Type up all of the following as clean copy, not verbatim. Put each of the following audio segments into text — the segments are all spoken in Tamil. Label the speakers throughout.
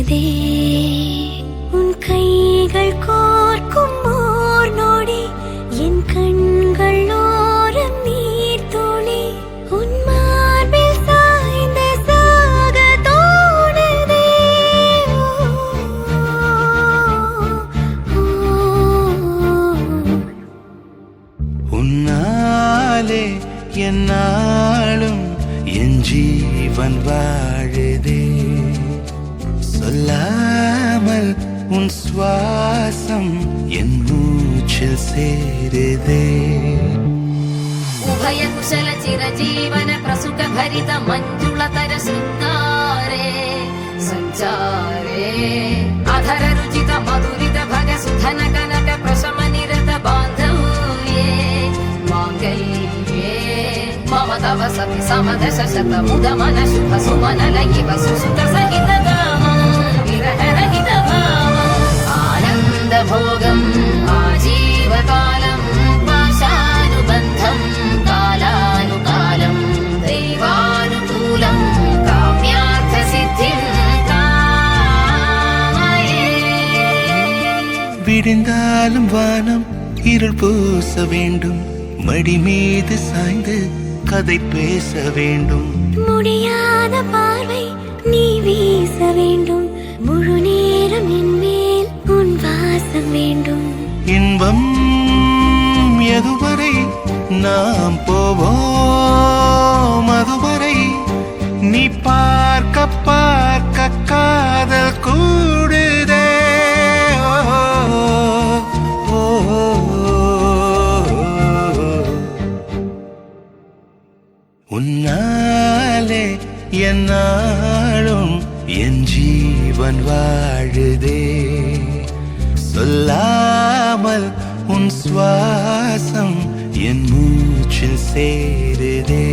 Speaker 1: சேருதே உன் கைகள் கோர்க்கும் ஓர் நொடி என் கண்கள் ஓரம் நீர் துளி உன் மார்பில் சாய்ந்த சாக தோணுதே
Speaker 2: உன்னாலே என்னாலும் என் ஜீவன் வாழுதே சொல்லாமல் உன் சுவாசம் என் மூச்சில் சேருதே
Speaker 3: उभय कुशल चिरजीवन प्रसुख भरित मञ्जुलतर शृङ्गारे सञ्चारे अधर रुचित मधुरित भग सुधन कनक प्रशम निरत बान्धव्ये माङ्गल्ये मम तव सति समदश शत मुद मन शुभ सुमन लयिव सुसुत सहित गामं विरह रहित भावम् आनन्द भोगम् आजीवकालं पाशानुबन्धं कालानुकालं दैवानुकूलं काम्यार्थ सिद्धिं कामये
Speaker 2: விடிந்தாலும் வானம் இருள் பூச வேண்டும் மடி மீது சாய்ந்து கதை பேச வேண்டும்
Speaker 1: முடியாத பார்வை நீ வீச வேண்டும் முழு நேரம் என் மேல் உன் வாசம் வேண்டும்
Speaker 2: இன்பம் எதுவரை நாம் போவோம் அதுவரை நீ பார்க்க பார்க்க காதல் கூடுதே ஓ, ஓ, உன்னாலே என்னாலும் என் ஜீவன் வாழுதே சொல்லாமல் உன் சுவாசம் என் மூச்சில் சேருதே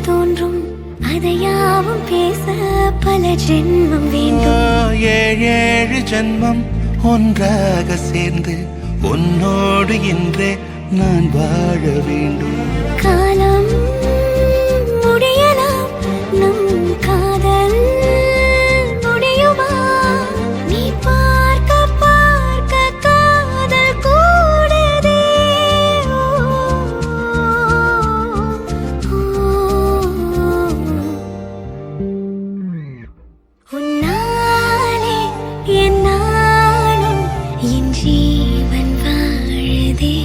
Speaker 1: தோன்றும் அதையாவும் பேச பல ஜென்மம் வேண்டும்
Speaker 2: ஏழு ஜென்மம் ஒன்றாக சேர்ந்து உன்னோடு இன்றே நான் வாழ வேண்டும்
Speaker 1: காலம் முடியலாம் நம் காதல் முடியுமா நீ பார்க்க பார்க்க காதல் கூடுதே உன்னாலே என்னாலும் என் ஜீவன் வாழுதே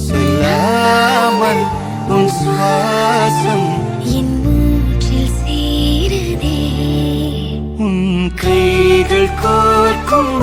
Speaker 2: சொல்லாமல் உன் சுவாசம்
Speaker 1: என் மூச்சில் சேருதே
Speaker 2: உன் கைகள் கோர்க்கும்